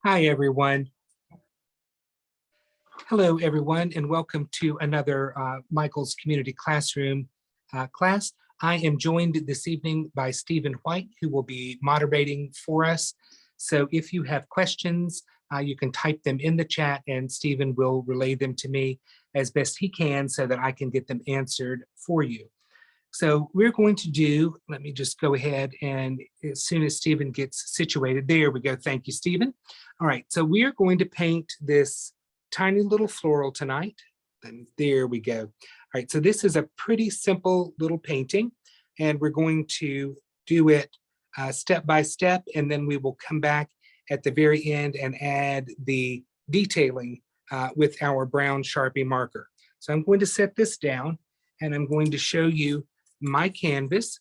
Hi, everyone. Hello, everyone, and welcome to another Michael's Community Classroom class. I am joined this evening by Stephen White, who will be moderating for us. So if you have questions, you can type them in the chat and Stephen will relay them to me as best he can so that I can get them answered for you. So we're going to do, let me just go ahead and as soon as Stephen gets situated, there we go. Thank you, Stephen. All right, so we are going to paint this tiny little floral tonight. And there we go. All right, so this is a pretty simple little painting and we're going to do it step by step, and then we will come back at the very end and add the detailing with our brown Sharpie marker. So I'm going to set this down and I'm going to show you my canvas,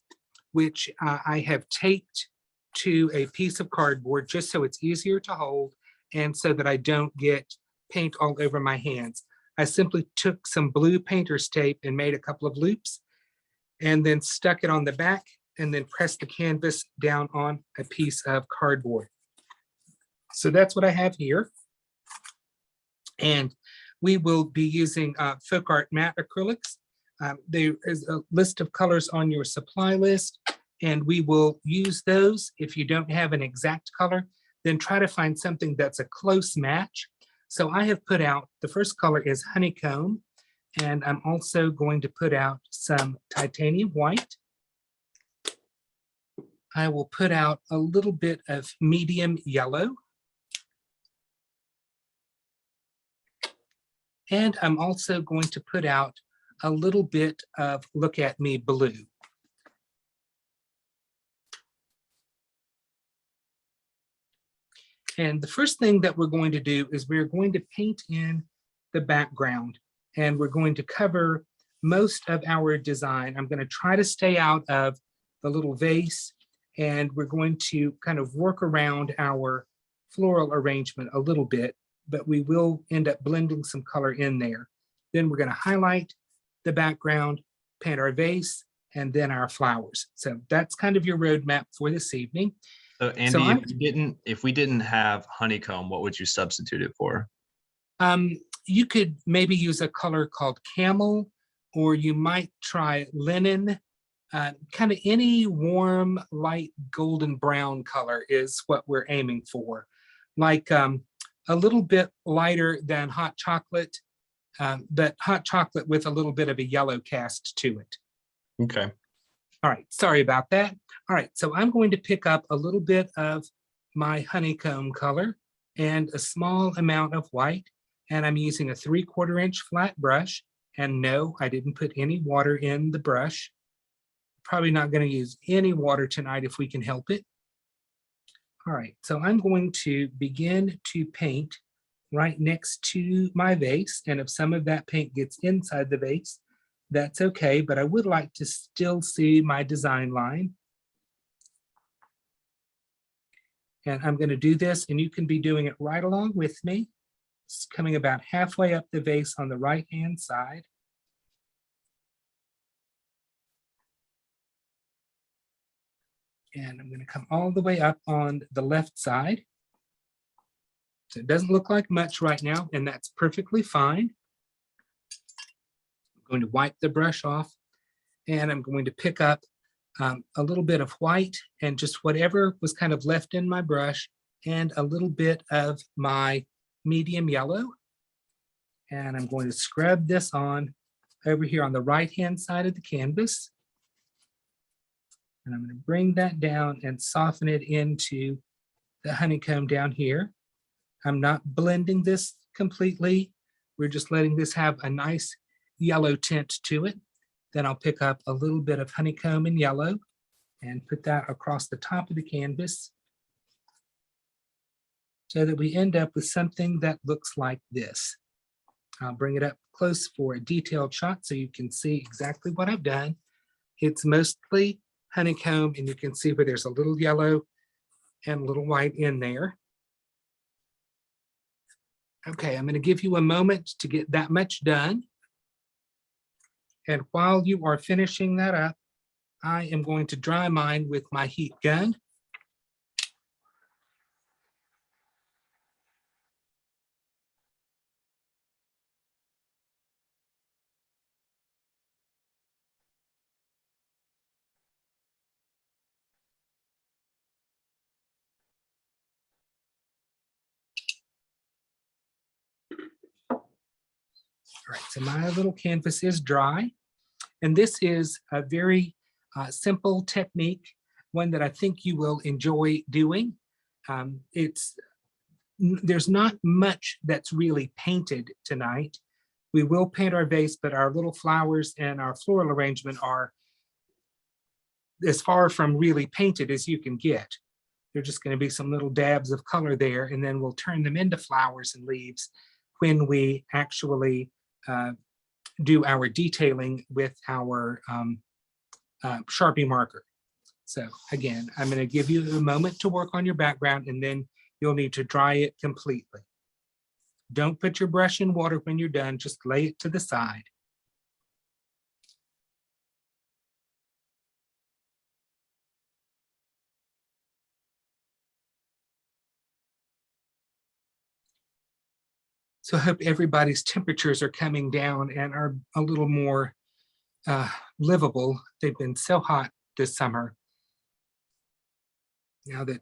which I have taped to a piece of cardboard just so it's easier to hold and so that I don't get paint all over my hands. I simply took some blue painter's tape and made a couple of loops and then stuck it on the back and then pressed the canvas down on a piece of cardboard. So that's what I have here. And we will be using FolkArt matte acrylics. There is a list of colors on your supply list, and we will use those. If you don't have an exact color, then try to find something that's a close match. So I have put out, the first color is Honeycomb, and I'm also going to put out some titanium white. I will put out a little bit of medium yellow. And I'm also going to put out a little bit of Look at Me blue. And the first thing that we're going to do is we're going to paint in the background and we're going to cover most of our design. I'm going to try to stay out of the little vase and we're going to kind of work around our floral arrangement a little bit, but we will end up blending some color in there. Then we're going to highlight the background, paint our vase, and then our flowers. So that's kind of your roadmap for this evening. So Andy, if we didn't have Honeycomb, what would you substitute it for? You could maybe use a color called Camel, or you might try Linen. Kind of any warm, light golden brown color is what we're aiming for. Like a little bit lighter than hot chocolate, but hot chocolate with a little bit of a yellow cast to it. Okay. All right, sorry about that. All right, so I'm going to pick up a little bit of my Honeycomb color and a small amount of white, and I'm using a 3/4 inch flat brush. And no, I didn't put any water in the brush. Probably not going to use any water tonight if we can help it. All right, so I'm going to begin to paint right next to my vase. And if some of that paint gets inside the vase, that's okay, but I would like to still see my design line. And I'm going to do this, and you can be doing it right along with me. It's coming about halfway up the vase on the right-hand side. And I'm going to come all the way up on the left side. So it doesn't look like much right now, and that's perfectly fine. I'm going to wipe the brush off, and I'm going to pick up a little bit of white and just whatever was kind of left in my brush, and a little bit of my medium yellow. And I'm going to scrub this on over here on the right-hand side of the canvas. And I'm going to bring that down and soften it into the honeycomb down here. I'm not blending this completely. We're just letting this have a nice yellow tint to it. Then I'll pick up a little bit of honeycomb in yellow and put that across the top of the canvas so that we end up with something that looks like this. I'll bring it up close for a detailed shot so you can see exactly what I've done. It's mostly honeycomb, and you can see where there's a little yellow and a little white in there. Okay, I'm going to give you a moment to get that much done. And while you are finishing that up, I am going to dry mine with my heat gun. All right, so my little canvas is dry. And this is a very simple technique, one that I think you will enjoy doing. There's not much that's really painted tonight. We will paint our vase, but our little flowers and our floral arrangement are as far from really painted as you can get. They're just going to be some little dabs of color there, and then we'll turn them into flowers and leaves when we actually do our detailing with our Sharpie marker. So again, I'm going to give you a moment to work on your background, and then you'll need to dry it completely. Don't put your brush in water when you're done, just lay it to the side. So I hope everybody's temperatures are coming down and are a little more livable. They've been so hot this summer. Now that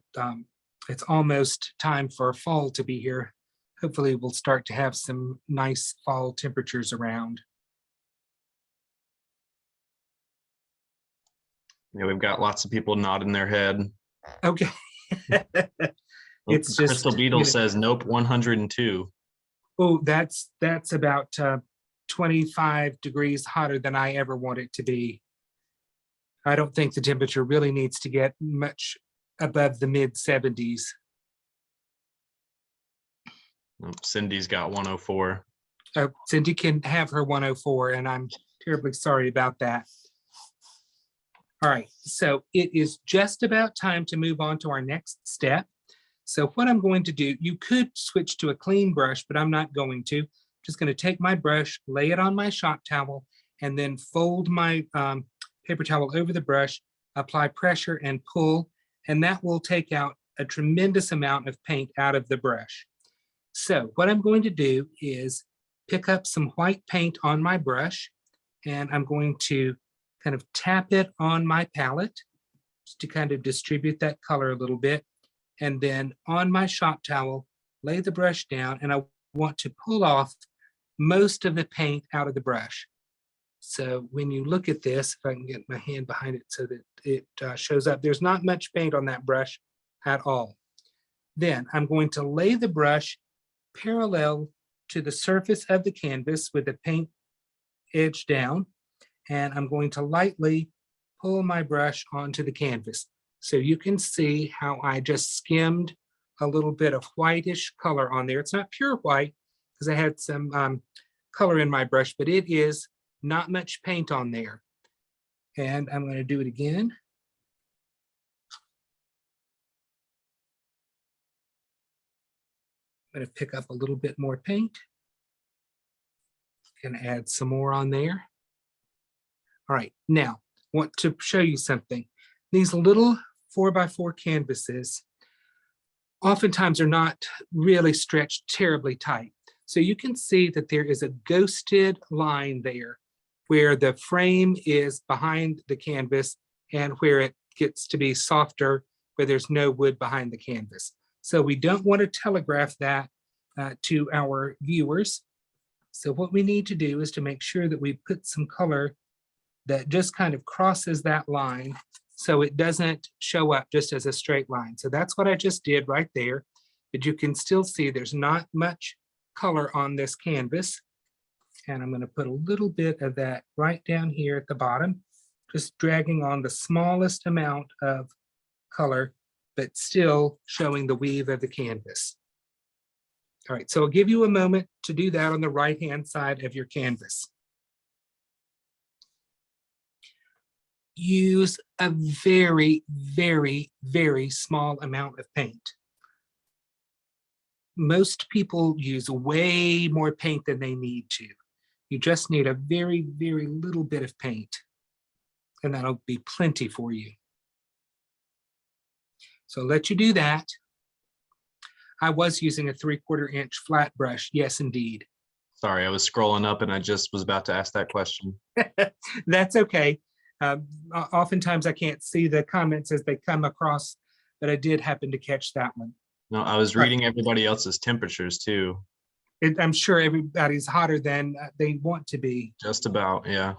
it's almost time for fall to be here, hopefully we'll start to have some nice fall temperatures around. Yeah, we've got lots of people nodding their head. Okay. It's just Crystal Beetle says nope, 102. Oh, that's about 25 degrees hotter than I ever want it to be. I don't think the temperature really needs to get much above the mid 70s. Cindy's got 104. Cindy can have her 104, and I'm terribly sorry about that. All right, so it is just about time to move on to our next step. So what I'm going to do, you could switch to a clean brush, but I'm not going to. I'm just going to take my brush, lay it on my shop towel, and then fold my paper towel over the brush, apply pressure and pull, and that will take out a tremendous amount of paint out of the brush. So what I'm going to do is pick up some white paint on my brush, and I'm going to kind of tap it on my palette just to kind of distribute that color a little bit. And then on my shop towel, lay the brush down, and I want to pull off most of the paint out of the brush. So when you look at this, if I can get my hand behind it so that it shows up, there's not much paint on that brush at all. Then I'm going to lay the brush parallel to the surface of the canvas with the paint edge down, and I'm going to lightly pull my brush onto the canvas. So you can see how I just skimmed a little bit of whitish color on there. It's not pure white because I had some color in my brush, but it is not much paint on there. And I'm going to do it again. I'm going to pick up a little bit more paint. Going to add some more on there. All right, now, want to show you something. These little 4x4 canvases oftentimes are not really stretched terribly tight. So you can see that there is a ghosted line there where the frame is behind the canvas and where it gets to be softer, where there's no wood behind the canvas. So we don't want to telegraph that to our viewers. So what we need to do is to make sure that we put some color that just kind of crosses that line so it doesn't show up just as a straight line. So that's what I just did right there. But you can still see there's not much color on this canvas. And I'm going to put a little bit of that right down here at the bottom, just dragging on the smallest amount of color, but still showing the weave of the canvas. All right, so I'll give you a moment to do that on the right-hand side of your canvas. Use a very, very, very small amount of paint. Most people use way more paint than they need to. You just need a very, very little bit of paint, and that'll be plenty for you. So I'll let you do that. I was using a 3/4 inch flat brush. Yes, indeed. Sorry, I was scrolling up and I just was about to ask that question. That's okay. Oftentimes I can't see the comments as they come across, but I did happen to catch that one. No, I was reading everybody else's temperatures too. I'm sure everybody's hotter than they want to be. Just about, yeah.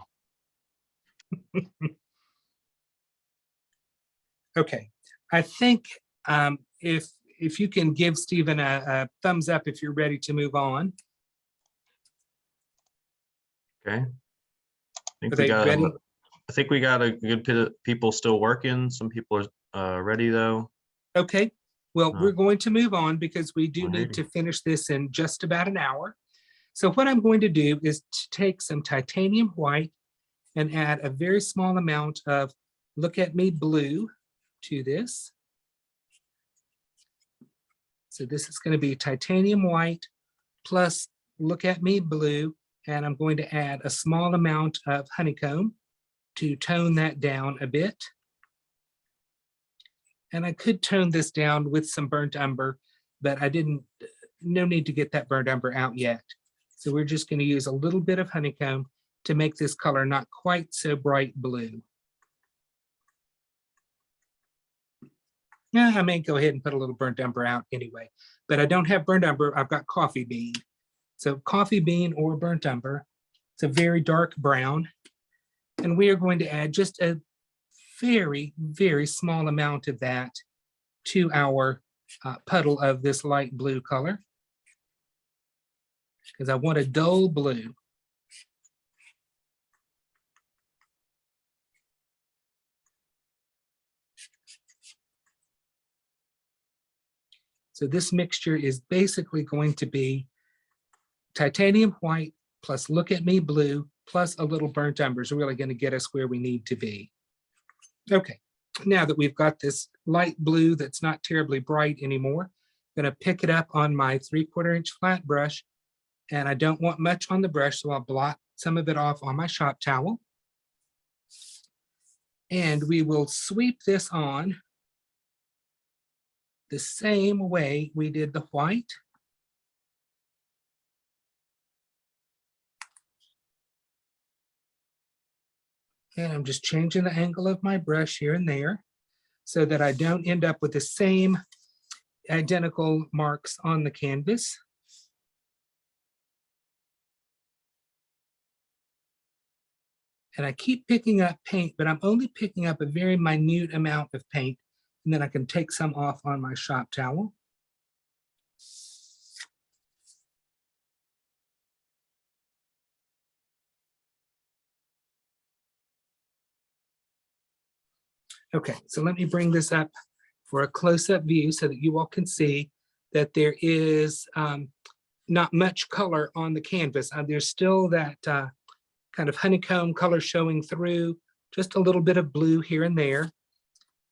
Okay, I think if you can give Stephen a thumbs up if you're ready to move on. Okay. Are they ready? I think we got a good bit of people still working. Some people are ready though. Okay, well, we're going to move on because we do need 180. to finish this in just about an hour. So what I'm going to do is to take some titanium white and add a very small amount of Look at Me blue to this. So this is going to be titanium white plus Look at Me blue, and I'm going to add a small amount of honeycomb to tone that down a bit. And I could tone this down with some burnt umber, but I didn't, no need to get that burnt umber out yet. So we're just going to use a little bit of honeycomb to make this color not quite so bright blue. Yeah, I may go ahead and put a little burnt umber out anyway, but I don't have burnt umber, I've got coffee bean. So coffee bean or burnt umber, it's a very dark brown. And we are going to add just a very, very small amount of that to our puddle of this light blue color, because I want a dull blue. So this mixture is basically going to be titanium white plus Look at Me blue plus a little burnt umber is really going to get us where we need to be. Okay, now that we've got this light blue that's not terribly bright anymore, I'm going to pick it up on my 3/4 inch flat brush, and I don't want much on the brush, so I'll blot some of it off on my shop towel. And we will sweep this on the same way we did the white. And I'm just changing the angle of my brush here and there so that I don't end up with the same identical marks on the canvas. And I keep picking up paint, but I'm only picking up a very minute amount of paint, and then I can take some off on my shop towel. Okay, so let me bring this up for a close-up view so that you all can see that there is not much color on the canvas. There's still that kind of honeycomb color showing through, just a little bit of blue here and there.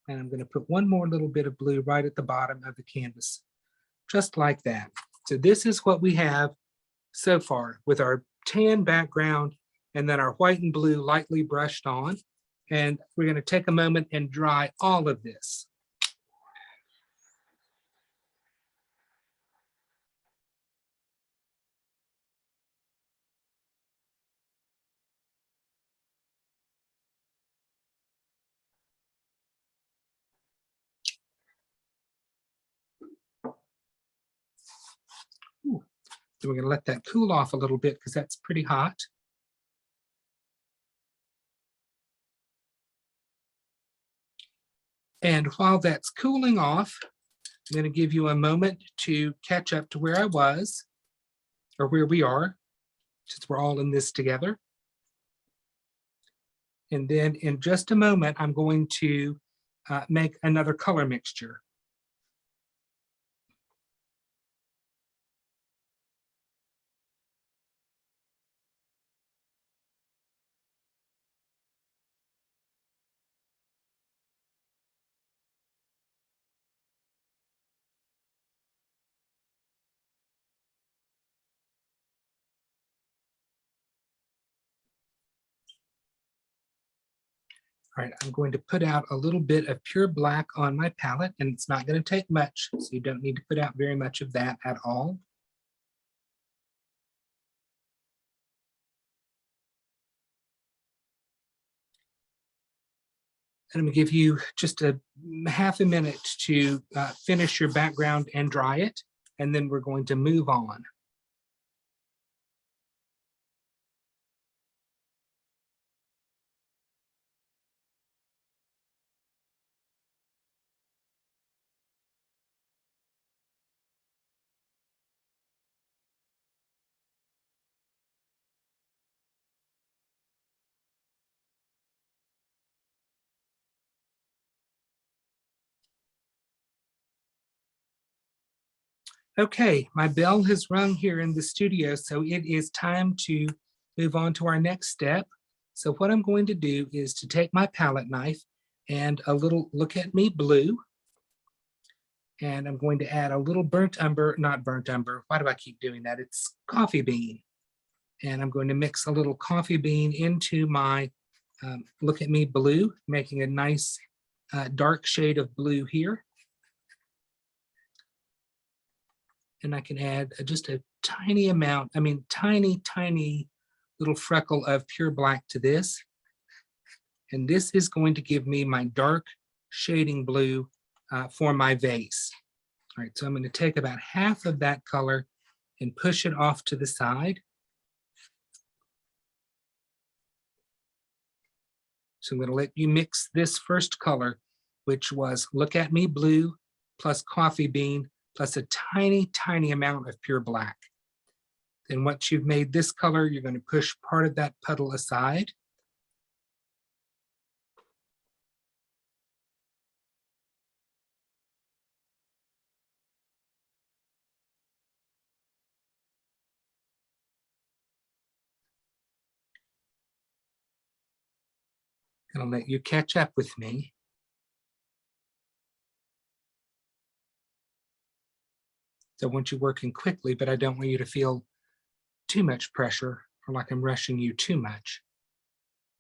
And I'm going to put one more little bit of blue right at the bottom of the canvas, just like that. So this is what we have so far with our tan background and then our white and blue lightly brushed on. And we're going to take a moment and dry all of this. Ooh. So we're going to let that cool off a little bit because that's pretty hot. And while that's cooling off, I'm going to give you a moment to catch up to where I was, or where we are, since we're all in this together. And then in just a moment, I'm going to make another color mixture. All right, I'm going to put out a little bit of pure black on my palette, and it's not going to take much, so you don't need to put out very much of that at all. And I'm going to give you just a half a minute to finish your background and dry it, and then we're going to move on. Okay, my bell has rung here in the studio, so it is time to move on to our next step. So what I'm going to do is to take my palette knife and a little Look at Me blue, and I'm going to add a little not burnt umber. Why do I keep doing that? It's coffee bean. And I'm going to mix a little coffee bean into my Look at Me blue, making a nice dark shade of blue here. And I can add just a tiny amount, tiny little freckle of pure black to this. And this is going to give me my dark shading blue for my vase. All right, so I'm going to take about half of that color and push it off to the side. So I'm going to let you mix this first color, which was Look at Me blue plus coffee bean plus a tiny amount of pure black. Then once you've made this color, you're going to push part of that puddle aside. I'll let you catch up with me. So I want you working quickly, but I don't want you to feel too much pressure or like I'm rushing you too much.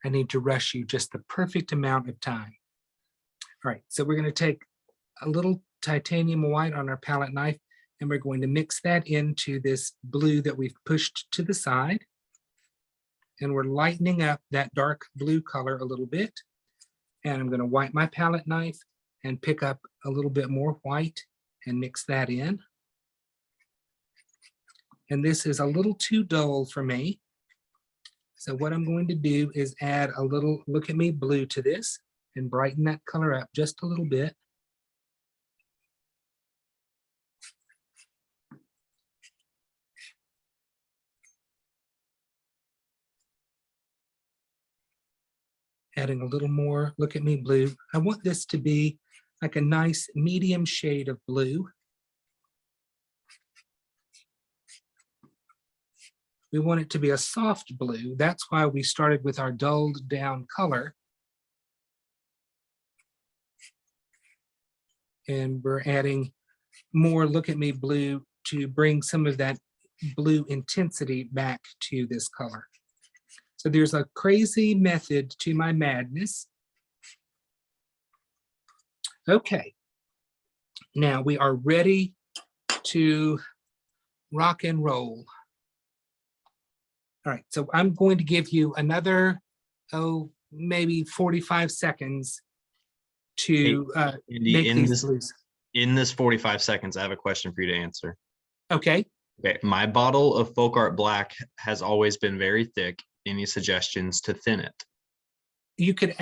I need to rush you just the perfect amount of time. All right, so we're going to take a little titanium white on our palette knife, and we're going to mix that into this blue that we've pushed to the side. And we're lightening up that dark blue color a little bit. And I'm going to wipe my palette knife and pick up a little bit more white and mix that in. And this is a little too dull for me. So what I'm going to do is add a little Look at Me blue to this and brighten that color up just a little bit. Adding a little more Look at Me blue. I want this to be like a nice medium shade of blue. We want it to be a soft blue. That's why we started with our dulled down color. And we're adding more Look at Me blue to bring some of that blue intensity back to this color. So there's a crazy method to my madness. Okay, now we are ready to rock and roll. All right, so I'm going to give you another, maybe 45 seconds to Andy, make these blues. In this 45 seconds, I have a question for you to answer. Okay. Okay, my bottle of FolkArt Black has always been very thick. Any suggestions to thin it? You could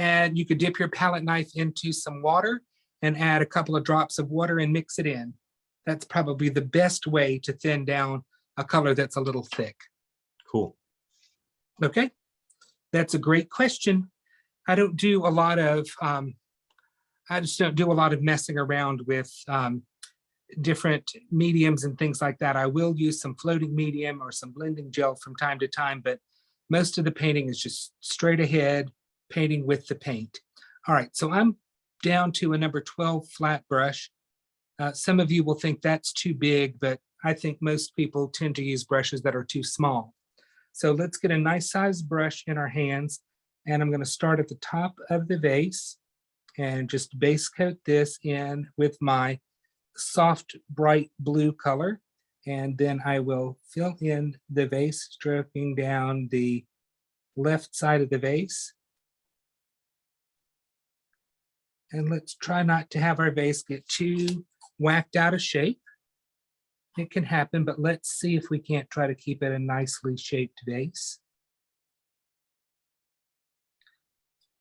dip your palette knife into some water and add a couple of drops of water and mix it in. That's probably the best way to thin down a color that's a little thick. Cool. Okay, that's a great question. I don't do a lot of, I just don't do a lot of messing around with different mediums and things like that. I will use some floating medium or some blending gel from time to time, but most of the painting is just straight ahead painting with the paint. All right, so I'm down to a number 12 flat brush. Some of you will think that's too big, but I think most people tend to use brushes that are too small. So let's get a nice sized brush in our hands, and I'm going to start at the top of the vase and just base coat this in with my soft bright blue color, and then I will fill in the vase, stroking down the left side of the vase. And let's try not to have our vase get too whacked out of shape. It can happen, but let's see if we can't try to keep it a nicely shaped vase.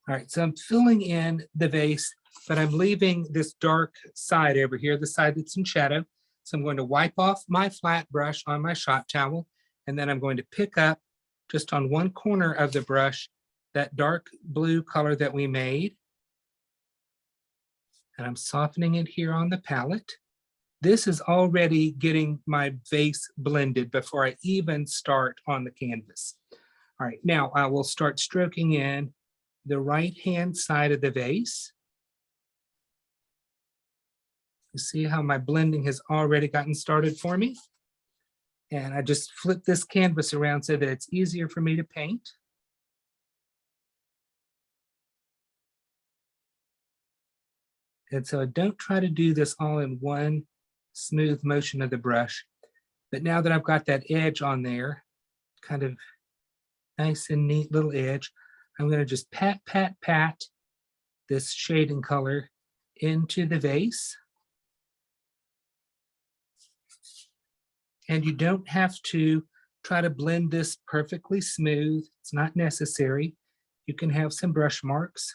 All right, so I'm filling in the vase, but I'm leaving this dark side over here, the side that's in shadow. So I'm going to wipe off my flat brush on my shop towel, and then I'm going to pick up just on one corner of the brush that dark blue color that we made. And I'm softening it here on the palette. this is already getting my vase blended before I even start on the canvas. All right, now I will start stroking in the right-hand side of the vase. You see how my blending has already gotten started for me? And I just flip this canvas around so that it's easier for me to paint. And so I don't try to do this all in one smooth motion of the brush. But now that I've got that edge on there, kind of nice and neat little edge, I'm going to just pat, pat, pat this shading color into the vase. And you don't have to try to blend this perfectly smooth. It's not necessary. You can have some brush marks.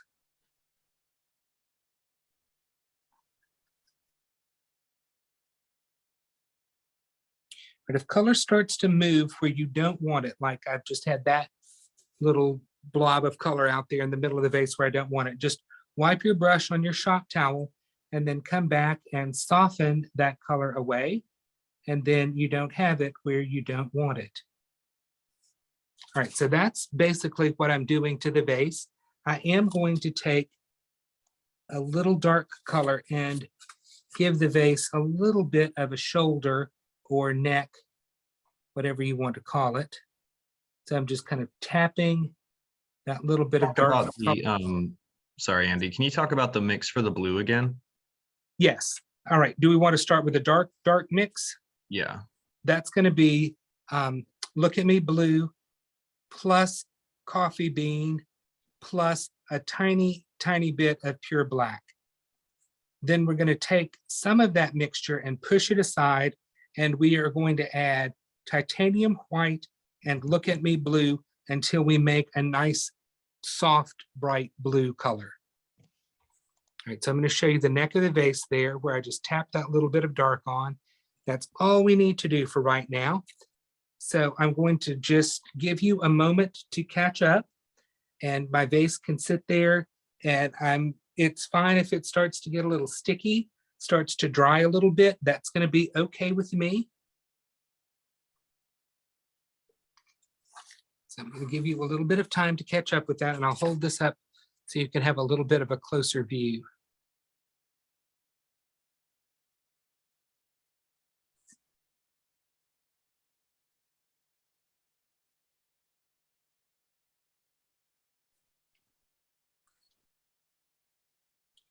But if color starts to move where you don't want it, like I've just had that little blob of color out there in the middle of the vase where I don't want it, just wipe your brush on your shop towel and then come back and soften that color away. And then you don't have it where you don't want it. All right, so that's basically what I'm doing to the vase. I am going to take a little dark color and give the vase a little bit of a shoulder or neck, whatever you want to call it. So I'm just kind of tapping that little bit of dark. About the, sorry, Andy, can you talk about the mix for the blue again? Yes. All right. Do we want to start with a dark mix? Yeah. That's going to be Look at Me Blue plus Coffee Bean plus a tiny, tiny bit of pure black. Then we're going to take some of that mixture and push it aside, and we are going to add Titanium White and Look at Me Blue until we make a nice, soft, bright blue color. All right, so I'm going to show you the neck of the vase there where I just tap that little bit of dark on. That's all we need to do for right now. So I'm going to just give you a moment to catch up, and my vase can sit there, and it's fine if it starts to get a little sticky, starts to dry a little bit. That's going to be okay with me. So I'm going to give you a little bit of time to catch up with that, and I'll hold this up so you can have a little bit of a closer view.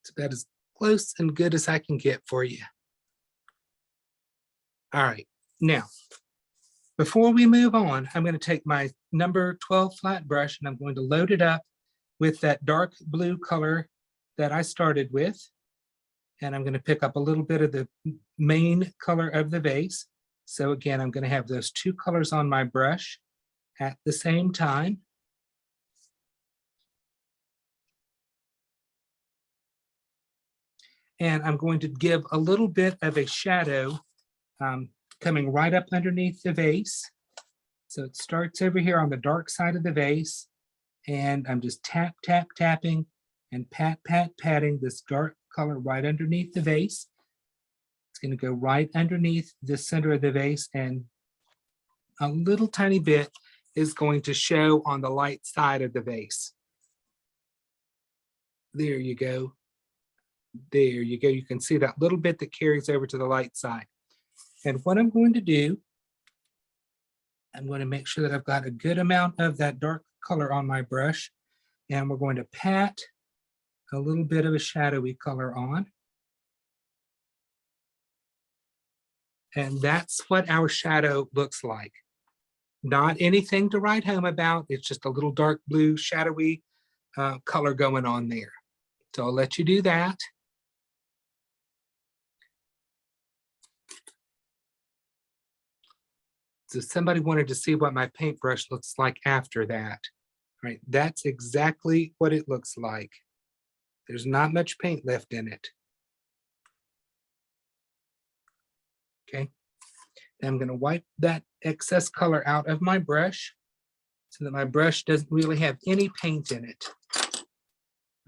It's about as close and good as I can get for you. All right, now, before we move on, I'm going to take my number 12 flat brush and I'm going to load it up with that dark blue color that I started with. And I'm going to pick up a little bit of the main color of the vase. So again, I'm going to have those two colors on my brush at the same time. And I'm going to give a little bit of a shadow coming right up underneath the vase. So it starts over here on the dark side of the vase. And I'm just tap, tap, tapping and pat, pat, patting this dark color right underneath the vase. It's going to go right underneath the center of the vase, and a little tiny bit is going to show on the light side of the vase. There you go. There you go. You can see that little bit that carries over to the light side. And what I'm going to do, I'm going to make sure that I've got a good amount of that dark color on my brush, and we're going to pat a little bit of a shadowy color on. And that's what our shadow looks like. Not anything to write home about. It's just a little dark blue shadowy color going on there. So I'll let you do that. So somebody wanted to see what my paintbrush looks like after that. All right, that's exactly what it looks like. There's not much paint left in it. Okay, now I'm going to wipe that excess color out of my brush so that my brush doesn't really have any paint in it.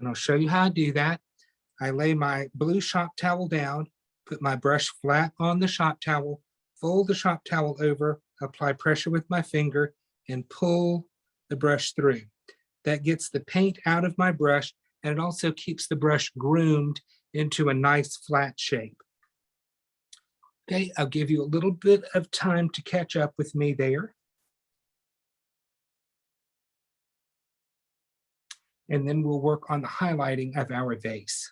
And I'll show you how I do that. I lay my blue shop towel down, Put my brush flat on the shop towel, fold the shop towel over, apply pressure with my finger, and pull the brush through. That gets the paint out of my brush, and it also keeps the brush groomed into a nice flat shape. Okay, I'll give you a little bit of time to catch up with me there. And then we'll work on the highlighting of our vase.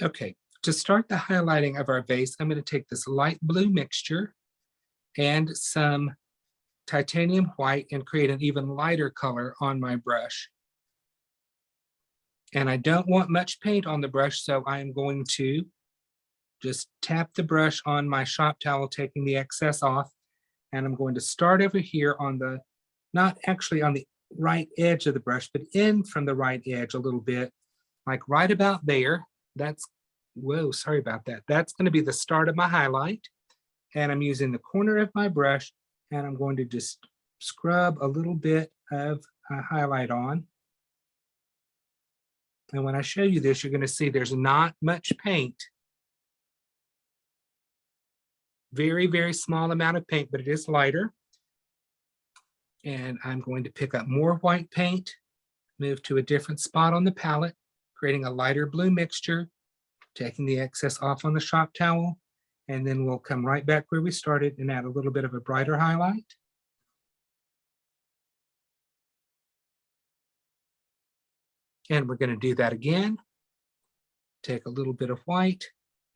Okay, to start the highlighting of our vase, I'm going to take this light blue mixture and some titanium white and create an even lighter color on my brush. And I don't want much paint on the brush, so I am going to just tap the brush on my shop towel, taking the excess off. And I'm going to start over here on the, not actually on the right edge of the brush, but in from the right edge a little bit, like right about there. That's, whoa, sorry about that. That's going to be the start of my highlight. And I'm using the corner of my brush, and I'm going to just scrub a little bit of highlight on. And when I show you this, you're going to see there's not much paint. Very, very small amount of paint, but it is lighter. And I'm going to pick up more white paint, move to a different spot on the palette, creating a lighter blue mixture, taking the excess off on the shop towel, and then we'll come right back where we started and add a little bit of a brighter highlight. And we're going to do that again. Take a little bit of white,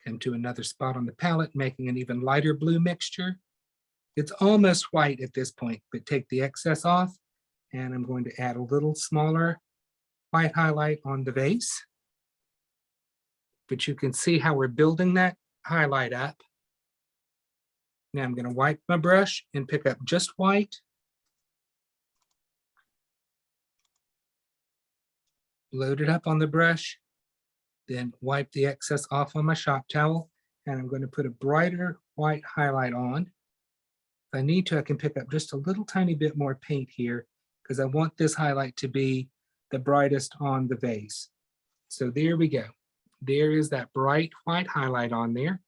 come to another spot on the palette, making an even lighter blue mixture. It's almost white at this point, but take the excess off, and I'm going to add a little smaller white highlight on the vase. But you can see how we're building that highlight up. Now I'm going to wipe my brush and pick up just white. Load it up on the brush, then wipe the excess off on my shop towel, and I'm going to put a brighter white highlight on. If I need to, I can pick up just a little tiny bit more paint here because I want this highlight to be the brightest on the vase. So there we go. There is that bright white highlight on there.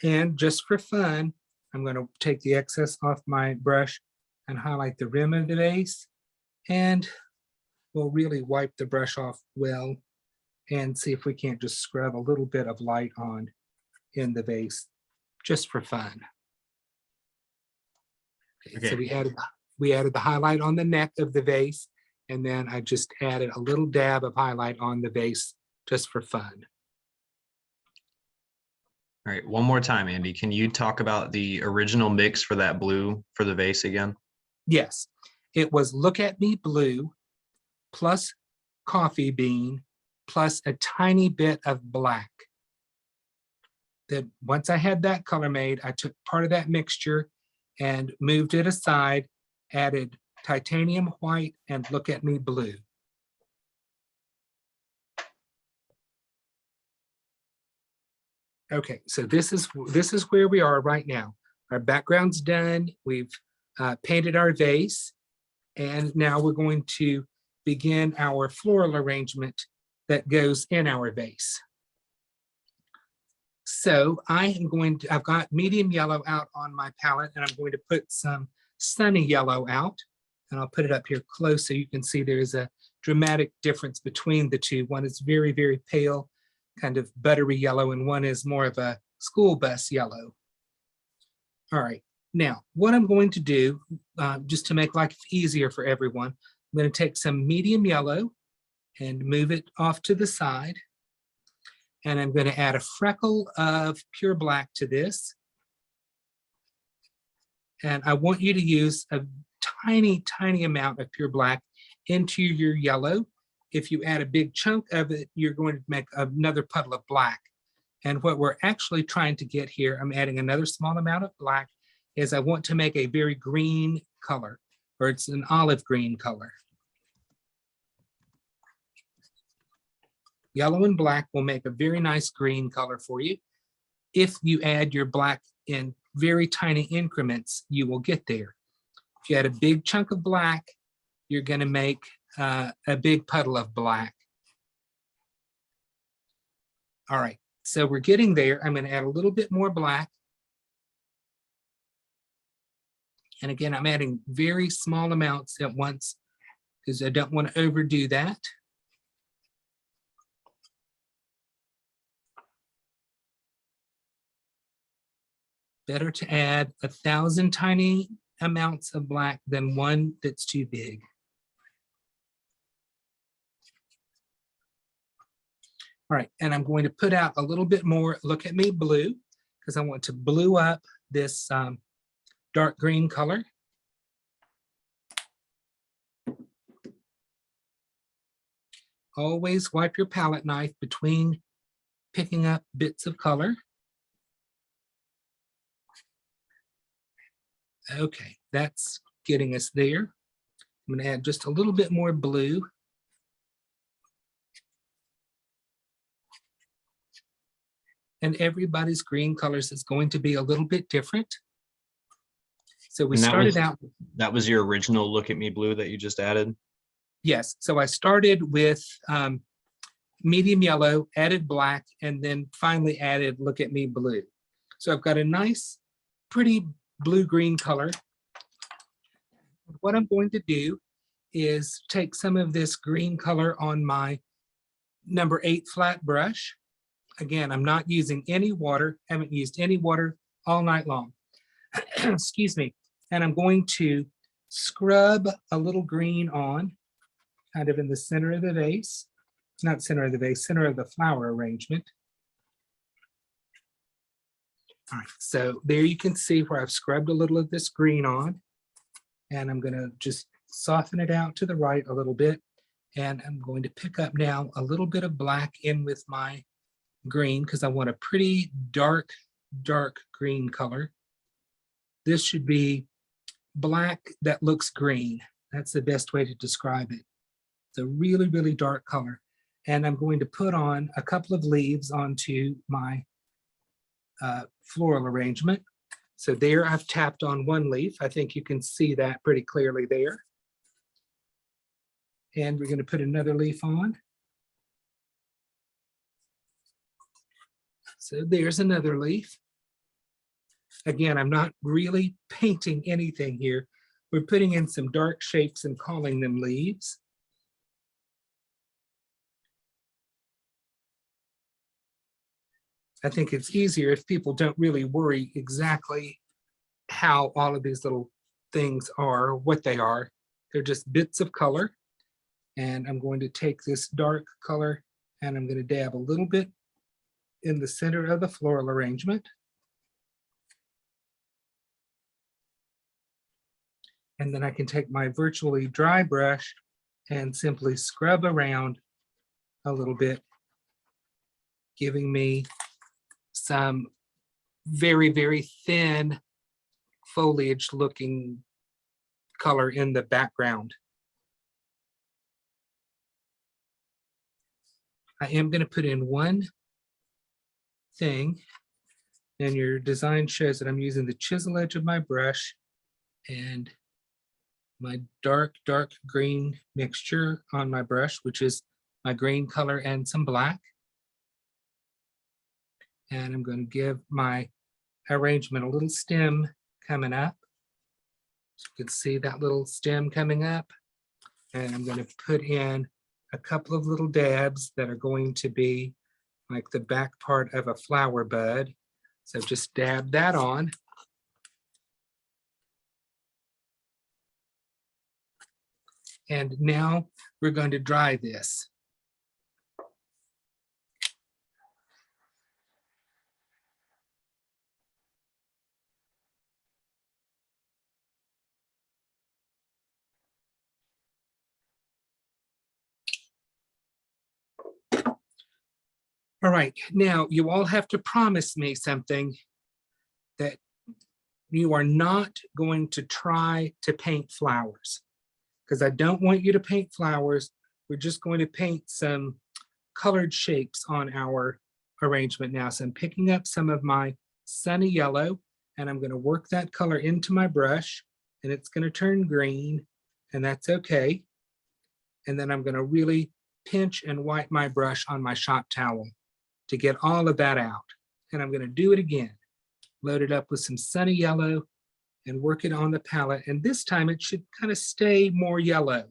And just for fun, I'm going to take the excess off my brush and highlight the rim of the vase. And we'll really wipe the brush off well and see if we can't just scrub a little bit of light on in the vase just for fun. Okay. So we added the highlight on the neck of the vase, and then I just added a little dab of highlight on the vase just for fun. All right, one more time, Andy. Can you talk about the original mix for that blue for the vase again? Yes, it was Look at Me Blue plus coffee bean plus a tiny bit of black. Then once I had that color made, I took part of that mixture and moved it aside, added titanium white and Look at Me Blue. Okay, so this is where we are right now. Our background's done. We've painted our vase, and now we're going to begin our floral arrangement that goes in our vase. So I've got medium yellow out on my palette, and I'm going to put some sunny yellow out, and I'll put it up here close so you can see there's a dramatic difference between the two. One is very, very pale, kind of buttery yellow, and one is more of a school bus yellow. All right, now what I'm going to do, just to make life easier for everyone, I'm going to take some medium yellow and move it off to the side. And I'm going to add a freckle of pure black to this. And I want you to use a tiny, tiny amount of pure black into your yellow. If you add a big chunk of it, you're going to make another puddle of black. And what we're actually trying to get here, I'm adding another small amount of black, is I want to make a very green color. or it's an olive green color. Yellow and black will make a very nice green color for you. If you add your black in very tiny increments, you will get there. If you add a big chunk of black, you're going to make a big puddle of black. All right, so we're getting there. I'm going to add a little bit more black. And again, I'm adding very small amounts at once because I don't want to overdo that. Better to add 1,000 tiny amounts of black than one that's too big. All right, and I'm going to put out a little bit more Look at Me blue because I want to blue up this dark green color. Always wipe your palette knife between picking up bits of color. Okay, that's getting us there. I'm going to add just a little bit more blue. And everybody's green colors is going to be a little bit different. So we started out. That was your original Look at Me blue that you just added? Yes, so I started with medium yellow, added black, and then finally added Look at Me blue. So I've got a nice, pretty blue-green color. What I'm going to do is take some of this green color on my number 8 flat brush. Again, I'm not using any water, haven't used any water all night long. Excuse me. And I'm going to scrub a little green on, kind of in the center of the vase. Not center of the vase, center of the flower arrangement. All right, so there you can see where I've scrubbed a little of this green on. And I'm going to just soften it out to the right a little bit. And I'm going to pick up now a little bit of black in with my green because I want a pretty dark, dark green color. This should be black that looks green. That's the best way to describe it. It's a really, really dark color. And I'm going to put on a couple of leaves onto my floral arrangement. So there I've tapped on one leaf. I think you can see that pretty clearly there. And we're going to put another leaf on. So there's another leaf. Again, I'm not really painting anything here. We're putting in some dark shapes and calling them leaves. I think it's easier if people don't really worry exactly how all of these little things are, what they are. They're just bits of color. And I'm going to take this dark color and I'm going to dab a little bit in the center of the floral arrangement. And then I can take my virtually dry brush and simply scrub around a little bit, giving me some very, very thin foliage looking color in the background. I am going to put in one thing, and your design shows that I'm using the chisel edge of my brush and my dark, dark green mixture on my brush, which is my green color and some black. And I'm going to give my arrangement a little stem coming up. So you can see that little stem coming up. And I'm going to put in a couple of little dabs that are going to be like the back part of a flower bud. So just dab that on. And now we're going to dry this. All right, now you all have to promise me something, that you are not going to try to paint flowers because I don't want you to paint flowers. We're just going to paint some colored shapes on our arrangement now. So I'm picking up some of my sunny yellow and I'm going to work that color into my brush and it's going to turn green and that's okay. And then I'm going to really pinch and wipe my brush on my shop towel to get all of that out. And I'm going to do it again. Load it up with some sunny yellow and work it on the palette. And this time it should kind of stay more yellow.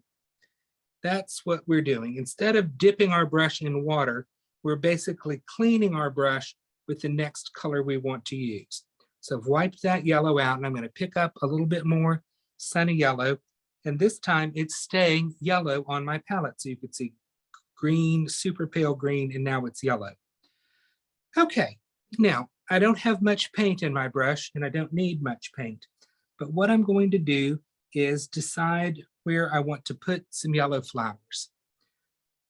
That's what we're doing. Instead of dipping our brush in water, we're basically cleaning our brush with the next color we want to use. So I've wiped that yellow out and I'm going to pick up a little bit more sunny yellow. And this time it's staying yellow on my palette. So you can see green, super pale green, and now it's yellow. Okay, now I don't have much paint in my brush and I don't need much paint. But what I'm going to do is decide where I want to put some yellow flowers.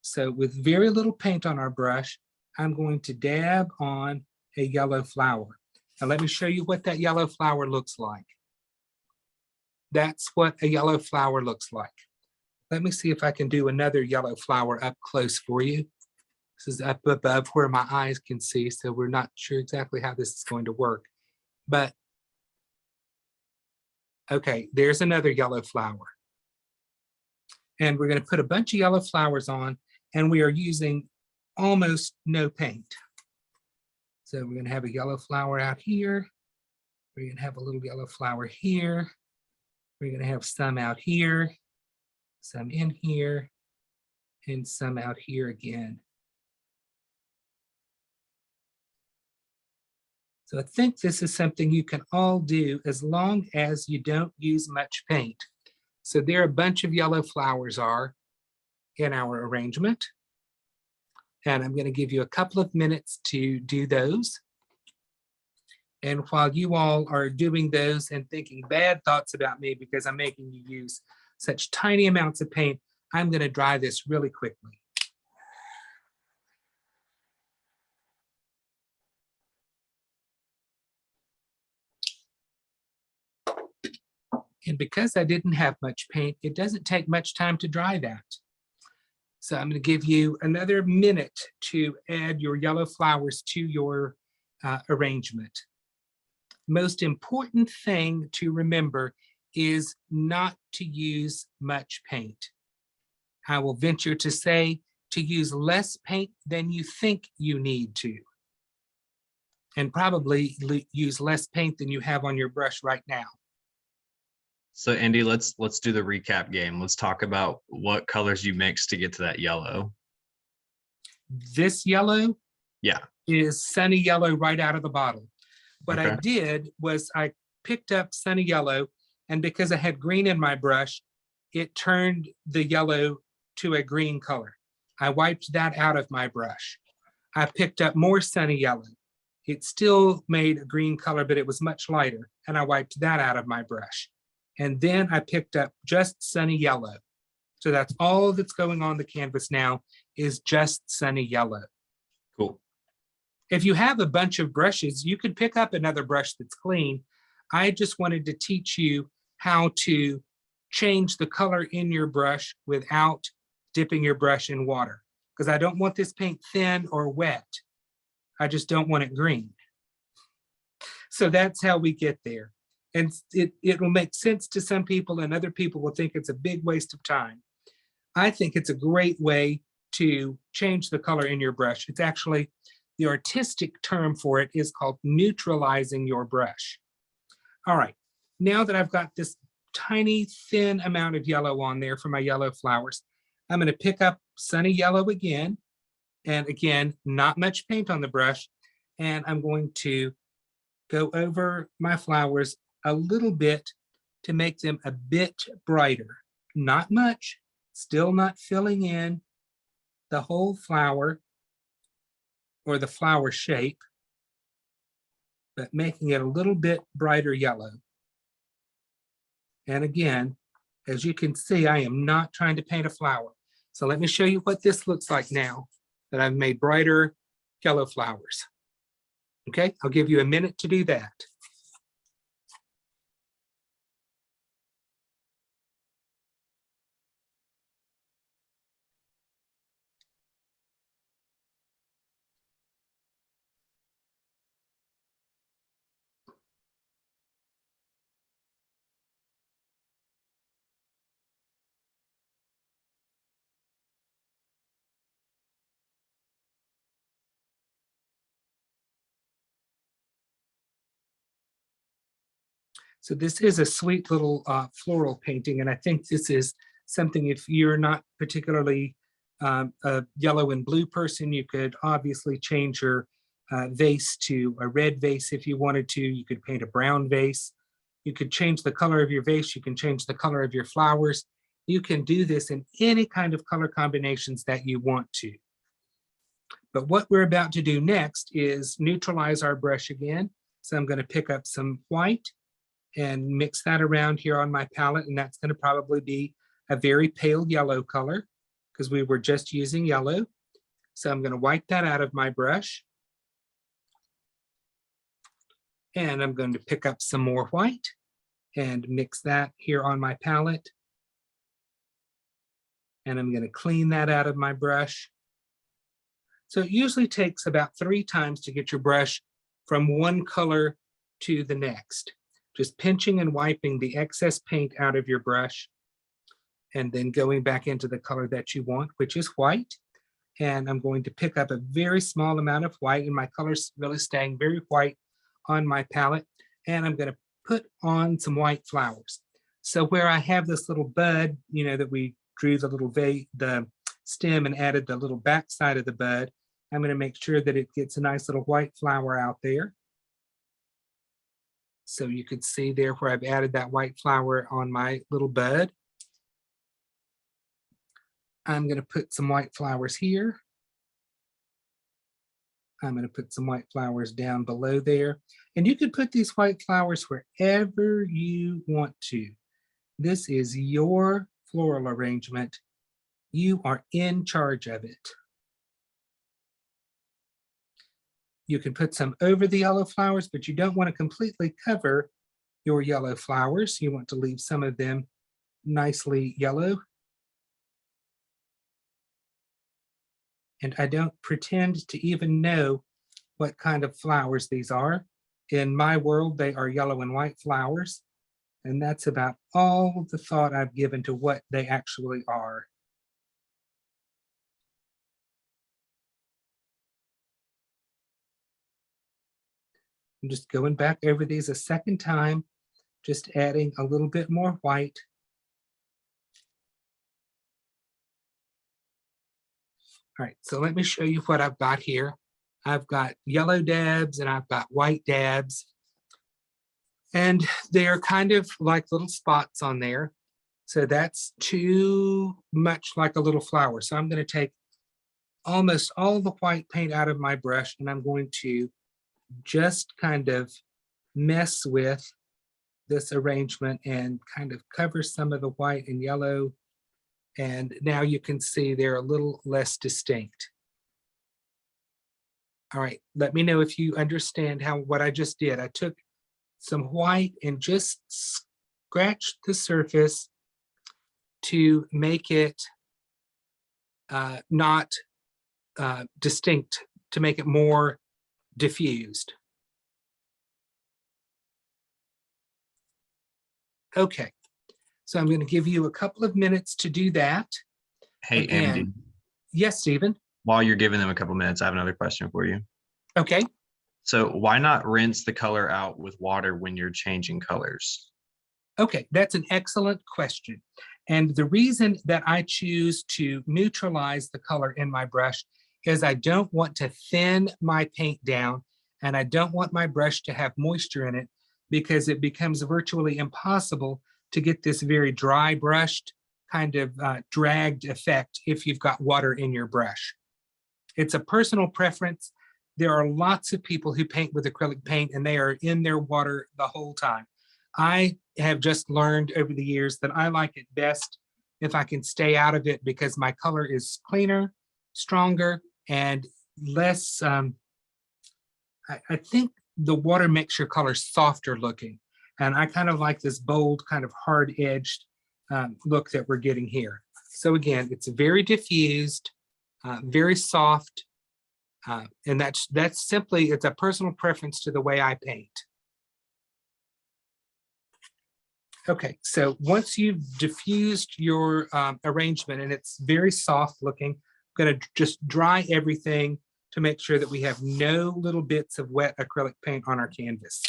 So with very little paint on our brush, I'm going to dab on a yellow flower. Now let me show you what that yellow flower looks like. That's what a yellow flower looks like. Let me see if I can do another yellow flower up close for you. This is up above where my eyes can see, so we're not sure exactly how this is going to work. But, okay, there's another yellow flower. And we're going to put a bunch of yellow flowers on, and we are using almost no paint. So we're going to have a yellow flower out here. We're going to have a little yellow flower here. We're going to have some out here, some in here, and some out here again. So I think this is something you can all do as long as you don't use much paint. So there a bunch of yellow flowers are in our arrangement. And I'm going to give you a couple of minutes to do those. And while you all are doing those and thinking bad thoughts about me because I'm making you use such tiny amounts of paint, I'm going to dry this really quickly. And because I didn't have much paint, it doesn't take much time to dry that. So I'm going to give you another minute to add your yellow flowers to your arrangement. Most important thing to remember is not to use much paint. I will venture to say to use less paint than you think you need to. And probably use less paint than you have on your brush right now. So Andy, let's do the recap game. Let's talk about what colors you mixed to get to that yellow. This yellow, yeah, is sunny yellow right out of the bottle. What okay. I did was I picked up sunny yellow, and because I had green in my brush, it turned the yellow to a green color. I wiped that out of my brush. I picked up more sunny yellow. It still made a green color, but it was much lighter, and I wiped that out of my brush. And then I picked up just sunny yellow. So that's all that's going on the canvas now is just sunny yellow. Cool. If you have a bunch of brushes, you could pick up another brush that's clean. I just wanted to teach you how to change the color in your brush without dipping your brush in water, because I don't want this paint thin or wet. I just don't want it green. So that's how we get there. And it will make sense to some people, and other people will think it's a big waste of time. I think it's a great way to change the color in your brush. It's actually, the artistic term for it is called neutralizing your brush. All right, now that I've got this tiny thin amount of yellow on there for my yellow flowers, I'm going to pick up sunny yellow again. And again, not much paint on the brush. And I'm going to go over my flowers a little bit to make them a bit brighter. Not much, still not filling in the whole flower or the flower shape, but making it a little bit brighter yellow. And again, as you can see, I am not trying to paint a flower. So let me show you what this looks like now that I've made brighter yellow flowers. Okay, I'll give you a minute to do that. So this is a sweet little floral painting, and I think this is something, if you're not particularly a yellow and blue person, you could obviously change your vase to a red vase if you wanted to. You could paint a brown vase. You could change the color of your vase. You can change the color of your flowers. You can do this in any kind of color combinations that you want to. But what we're about to do next is neutralize our brush again. So I'm going to pick up some white and mix that around here on my palette, and that's going to probably be a very pale yellow color because we were just using yellow. So I'm going to wipe that out of my brush. And I'm going to pick up some more white and mix that here on my palette. And I'm going to clean that out of my brush. So it usually takes about 3 times to get your brush from one color to the next. Just pinching and wiping the excess paint out of your brush and then going back into the color that you want, which is white. And I'm going to pick up a very small amount of white, and my color's really staying very white on my palette. And I'm going to put on some white flowers. So where I have this little bud, you know, that we drew the little the stem and added the little back side of the bud, I'm going to make sure that it gets a nice little white flower out there. So you could see there where I've added that white flower on my little bud. I'm going to put some white flowers here. I'm going to put some white flowers down below there. And you could put these white flowers wherever you want to. This is your floral arrangement. You are in charge of it. You can put some over the yellow flowers, but you don't want to completely cover your yellow flowers. You want to leave some of them nicely yellow. And I don't pretend to even know what kind of flowers these are. In my world, they are yellow and white flowers. And that's about all the thought I've given to what they actually are. I'm just going back over these a second time, just adding a little bit more white. All right, so let me show you what I've got here. I've got yellow dabs and I've got white dabs. And they're kind of like little spots on there. So that's too much like a little flower. So I'm going to take almost all the white paint out of my brush, and I'm going to just kind of mess with this arrangement and kind of cover some of the white and yellow. And now you can see they're a little less distinct. All right, let me know if you understand what I just did. I took some white and just scratched the surface to make it not distinct, to make it more diffused. Okay, so I'm going to give you a couple of minutes to do that. Hey, Again, Andy. Yes, Stephen. While you're giving them a couple minutes, I have another question for you. Okay. So why not rinse the color out with water when you're changing colors? Okay, that's an excellent question. And the reason that I choose to neutralize the color in my brush is I don't want to thin my paint down, and I don't want my brush to have moisture in it, because it becomes virtually impossible to get this very dry brushed kind of dragged effect if you've got water in your brush. It's a personal preference. There are lots of people who paint with acrylic paint and they are in their water the whole time. I have just learned over the years that I like it best if I can stay out of it, because my color is cleaner, stronger, and less, I think the water makes your color softer looking. And I kind of like this bold, kind of hard-edged look that we're getting here. So again, it's very diffused, very soft, and that's simply, it's a personal preference to the way I paint. Okay, so once you've diffused your arrangement and it's very soft looking, I'm going to just dry everything to make sure that we have no little bits of wet acrylic paint on our canvas.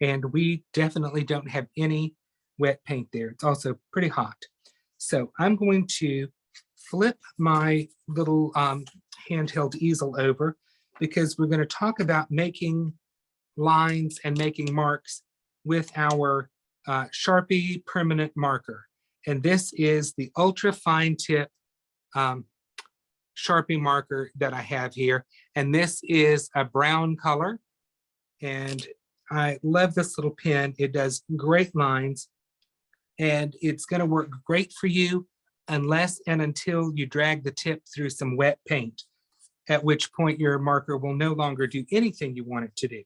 and we definitely don't have any wet paint there. It's also pretty hot. So I'm going to flip my little handheld easel over because we're going to talk about making lines and making marks with our Sharpie permanent marker. And this is the ultra fine tip Sharpie marker that I have here. And this is a brown color. And I love this little pen. It does great lines. And it's going to work great for you unless and until you drag the tip through some wet paint, at which point your marker will no longer do anything you want it to do.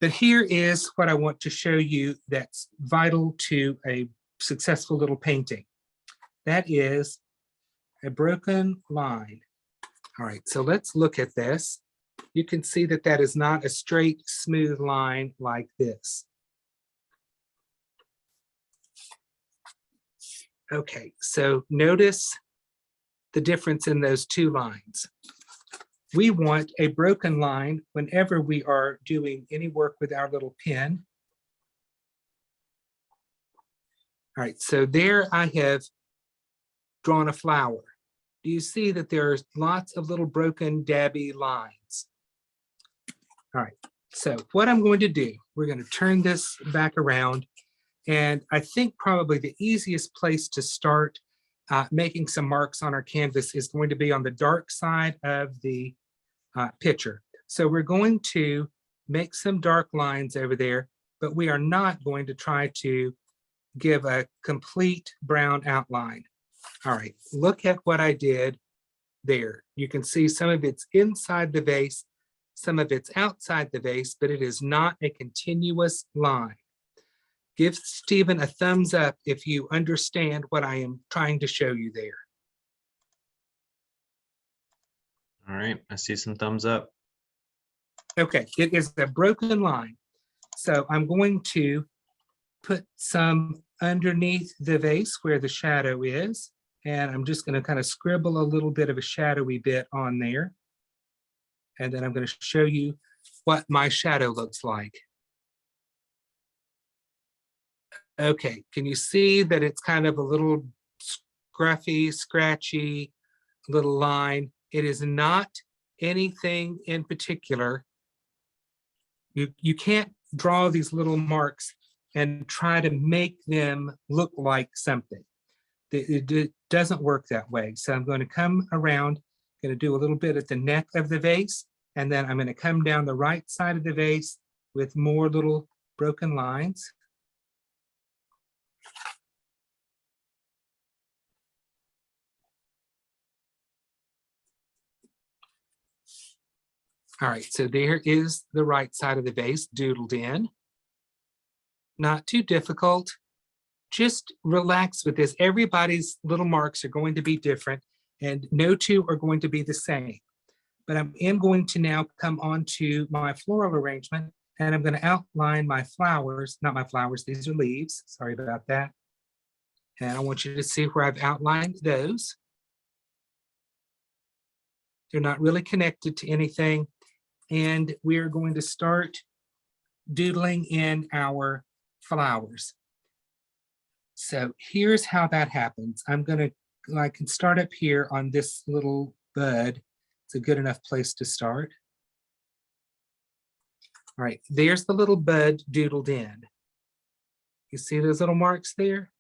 But here is what I want to show you that's vital to a successful little painting. That is a broken line. All right, so let's look at this. You can see that that is not a straight, smooth line like this. Okay, so notice the difference in those two lines. We want a broken line whenever we are doing any work with our little pen. All right, so there I have drawn a flower. Do you see that there's lots of little broken dabby lines? All right, so what I'm going to do, we're going to turn this back around, and I think probably the easiest place to start making some marks on our canvas is going to be on the dark side of the picture. So we're going to make some dark lines over there, but we are not going to try to give a complete brown outline. All right, look at what I did there. You can see some of it's inside the vase, some of it's outside the vase, but it is not a continuous line. Give Stephen a thumbs up if you understand what I am trying to show you there. All right, I see some thumbs up. Okay, it is a broken line. So I'm going to put some underneath the vase where the shadow is. And I'm just going to kind of scribble a little bit of a shadowy bit on there. And then I'm going to show you what my shadow looks like. Okay, can you see that it's kind of a little scruffy, scratchy little line? It is not anything in particular. You can't draw these little marks and try to make them look like something. It doesn't work that way. So I'm going to come around, going to do a little bit at the neck of the vase, and then I'm going to come down the right side of the vase with more little broken lines. All right, so there is the right side of the vase doodled in. Not too difficult. Just relax with this. Everybody's little marks are going to be different and no two are going to be the same. But I am going to now come on to my floral arrangement and I'm going to outline my flowers, not my flowers, these are leaves. Sorry about that. And I want you to see where I've outlined those. They're not really connected to anything. And we're going to start doodling in our flowers. So here's how that happens. I can start up here on this little bud. It's a good enough place to start. All right, there's the little bud doodled in. You see those little marks there?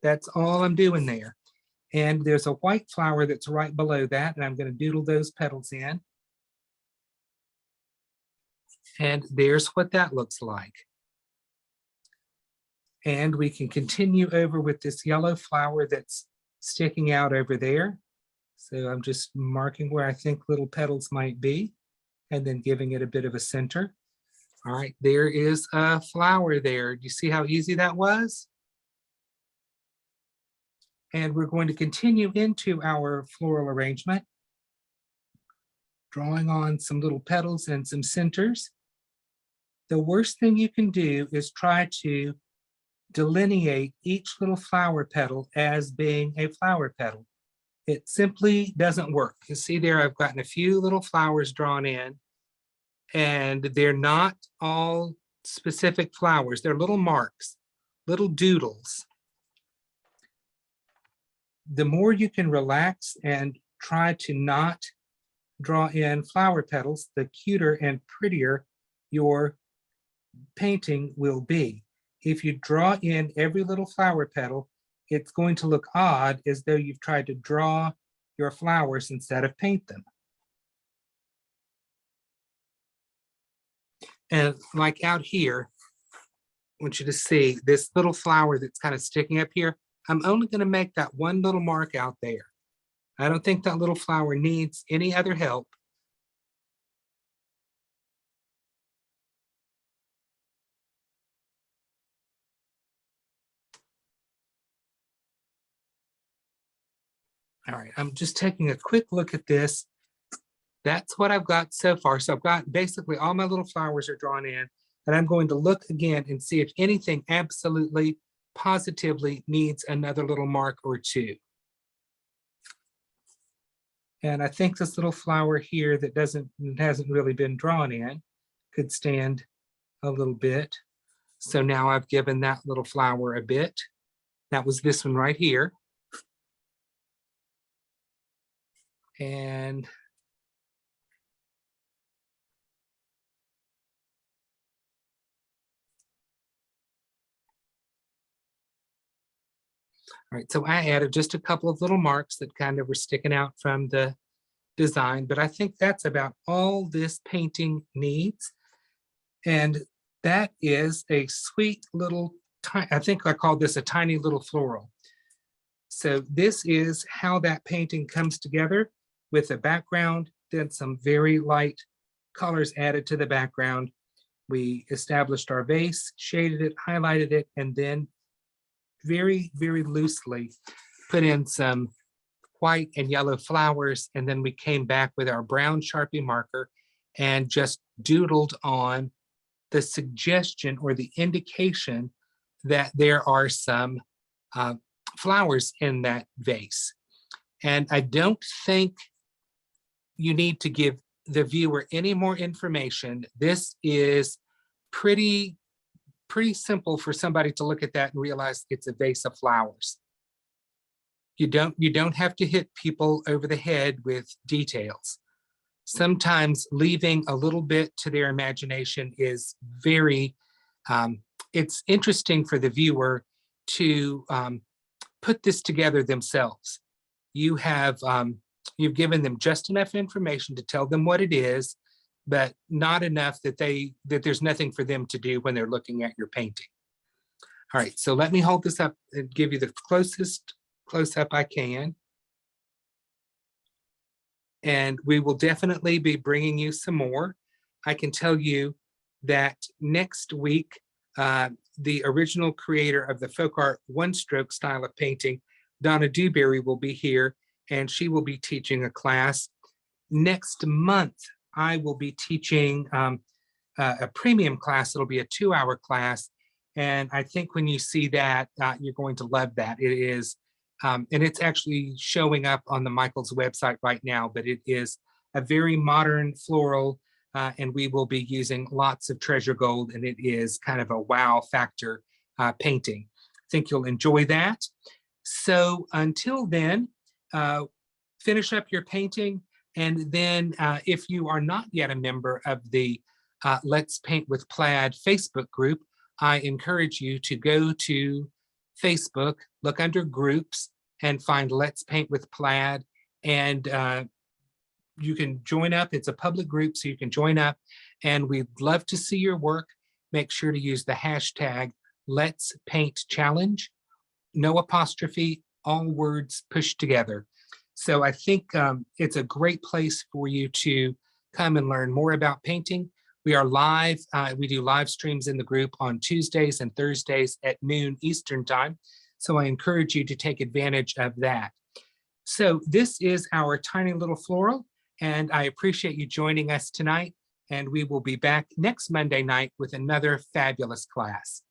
That's all I'm doing there. And there's a white flower that's right below that, and I'm going to doodle those petals in. And there's what that looks like. And we can continue over with this yellow flower that's sticking out over there. So I'm just marking where I think little petals might be and then giving it a bit of a center. All right, there is a flower there. Do you see how easy that was? And we're going to continue into our floral arrangement, drawing on some little petals and some centers. The worst thing you can do is try to delineate each little flower petal as being a flower petal. It simply doesn't work. You see there, I've gotten a few little flowers drawn in, and they're not all specific flowers. They're little marks, little doodles. The more you can relax and try to not draw in flower petals, the cuter and prettier your painting will be. If you draw in every little flower petal, it's going to look odd, as though you've tried to draw your flowers instead of paint them. And like out here, I want you to see this little flower that's kind of sticking up here. I'm only going to make that one little mark out there. I don't think that little flower needs any other help. All right, I'm just taking a quick look at this. That's what I've got so far. So I've got basically all my little flowers are drawn in, and I'm going to look again and see if anything absolutely, positively needs another little mark or two. And I think this little flower here that hasn't really been drawn in could stand a little bit. So now I've given that little flower a bit. That was this one right here. And all right, so I added just a couple of little marks that kind of were sticking out from the design, but I think that's about all this painting needs. And that is a sweet little, I think I called this a tiny little floral. So this is how that painting comes together, with a background, then some very light colors added to the background. We established our vase, shaded it, highlighted it, and then very, very loosely put in some white and yellow flowers. And then we came back with our brown Sharpie marker and just doodled on the suggestion or the indication that there are some flowers in that vase. And I don't think you need to give the viewer any more information. This is pretty simple for somebody to look at that and realize it's a vase of flowers. You don't have to hit people over the head with details. Sometimes leaving a little bit to their imagination is very, it's interesting for the viewer to put this together themselves. You have, you've given them just enough information to tell them what it is, but not enough that there's nothing for them to do when they're looking at your painting. All right, so let me hold this up and give you the closest close-up I can. And we will definitely be bringing you some more. I can tell you that next week, the original creator of the FolkArt one-stroke style of painting, Donna Dewberry, will be here, and she will be teaching a class. Next month, I will be teaching a premium class. It'll be a 2-hour class. And I think when you see that, you're going to love that. It is, and it's actually showing up on the Michaels website right now, but it is a very modern floral, and we will be using lots of treasure gold, and it is kind of a wow factor painting. I think you'll enjoy that. So until then, finish up your painting. And then if you are not yet a member of the Let's Paint with Plaid Facebook group, I encourage you to go to Facebook, look under groups, and find Let's Paint with Plaid. And you can join up. It's a public group, so you can join up. And we'd love to see your work. Make sure to use the hashtag Let's Paint Challenge. No apostrophe, all words pushed together. So I think it's a great place for you to come and learn more about painting. We are live. We do live streams in the group on Tuesdays and Thursdays at noon Eastern time. So I encourage you to take advantage of that. So this is our tiny little floral, and I appreciate you joining us tonight. And we will be back next Monday night with another fabulous class.